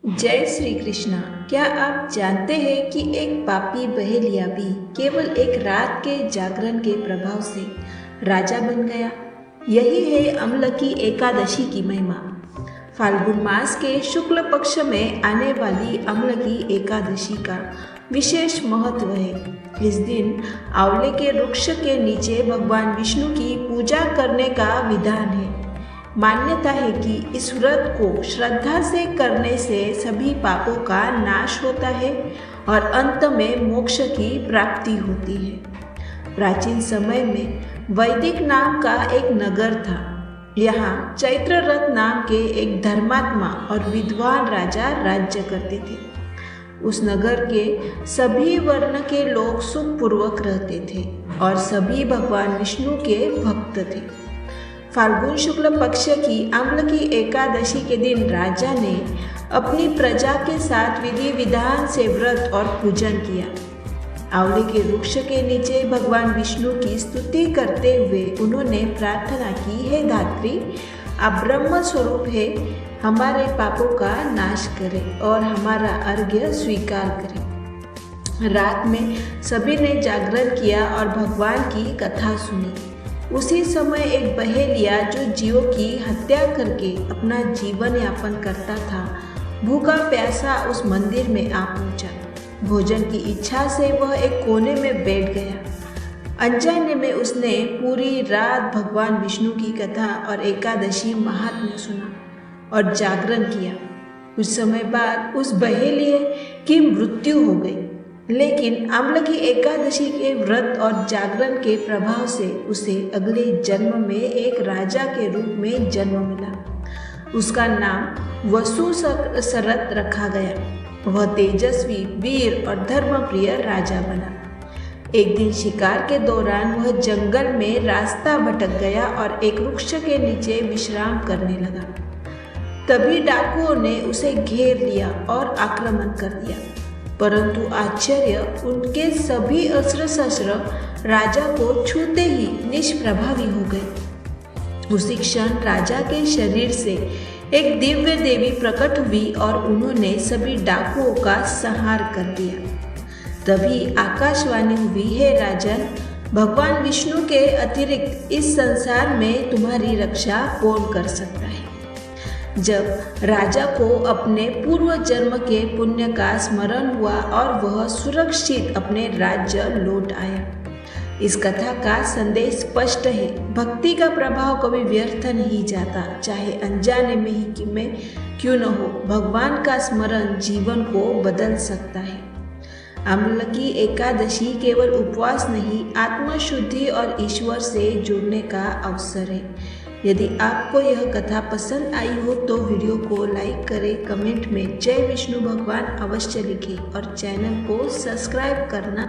जय श्री कृष्णा। क्या आप जानते हैं कि एक पापी बहेलिया भी केवल एक रात के जागरण के प्रभाव से राजा बन गया। यही है अम्लकी एकादशी की महिमा। फाल्गुन मास के शुक्ल पक्ष में आने वाली अम्लकी एकादशी का विशेष महत्व है। इस दिन आंवले के वृक्ष के नीचे भगवान विष्णु की पूजा करने का विधान है। मान्यता है कि इस व्रत को श्रद्धा से करने से सभी पापों का नाश होता है और अंत में मोक्ष की प्राप्ति होती है। प्राचीन समय में वैदिक नाम का एक नगर था। यहाँ चैत्ररथ नाम के एक धर्मात्मा और विद्वान राजा राज्य करते थे। उस नगर के सभी वर्ण के लोग सुखपूर्वक रहते थे और सभी भगवान विष्णु के भक्त थे। फाल्गुन शुक्ल पक्ष की अम्लकी एकादशी के दिन राजा ने अपनी प्रजा के साथ विधि विधान से व्रत और पूजन किया। आंवले के वृक्ष के नीचे भगवान विष्णु की स्तुति करते हुए उन्होंने प्रार्थना की, हे धात्री, आप ब्रह्म स्वरूप है, हमारे पापों का नाश करें और हमारा अर्घ्य स्वीकार करें। रात में सभी ने जागरण किया और भगवान की कथा सुनी। उसी समय एक बहेलिया जो जीवों की हत्या करके अपना जीवन यापन करता था, भूखा प्यासा उस मंदिर में आ पहुंचा। भोजन की इच्छा से वह एक कोने में बैठ गया। अनजाने में उसने पूरी रात भगवान विष्णु की कथा और एकादशी महात्म्य सुना और जागरण किया। कुछ समय बाद उस बहेलिये की मृत्यु हो गई, लेकिन अम्लकी एकादशी के व्रत और जागरण के प्रभाव से उसे अगले जन्म में एक राजा के रूप में जन्म मिला। उसका नाम वसुसरथ रखा गया। वह तेजस्वी, वीर और धर्मप्रिय राजा बना। एक दिन शिकार के दौरान वह जंगल में रास्ता भटक गया और एक वृक्ष के नीचे विश्राम करने लगा। तभी डाकुओं ने उसे घेर लिया और आक्रमण कर दिया, परंतु आश्चर्य, उनके सभी अस्त्र शस्त्र राजा को छूते ही निष्प्रभावी हो गए। उसी क्षण राजा के शरीर से एक दिव्य देवी प्रकट हुई और उन्होंने सभी डाकुओं का संहार कर दिया। तभी आकाशवाणी हुई, हे राजन, भगवान विष्णु के अतिरिक्त इस संसार में तुम्हारी रक्षा कौन कर सकता है। जब राजा को अपने पूर्व जन्म के पुण्य का स्मरण हुआ और वह सुरक्षित अपने राज्य लौट आया। इस कथा का संदेश स्पष्ट है, भक्ति का प्रभाव कभी व्यर्थ नहीं जाता, चाहे अनजाने में ही में क्यों न हो। भगवान का स्मरण जीवन को बदल सकता है। अम्लकी एकादशी केवल उपवास नहीं, आत्मशुद्धि और ईश्वर से जुड़ने का अवसर है। यदि आपको यह कथा पसंद आई हो तो वीडियो को लाइक करें, कमेंट में जय विष्णु भगवान अवश्य लिखें और चैनल को सब्सक्राइब करना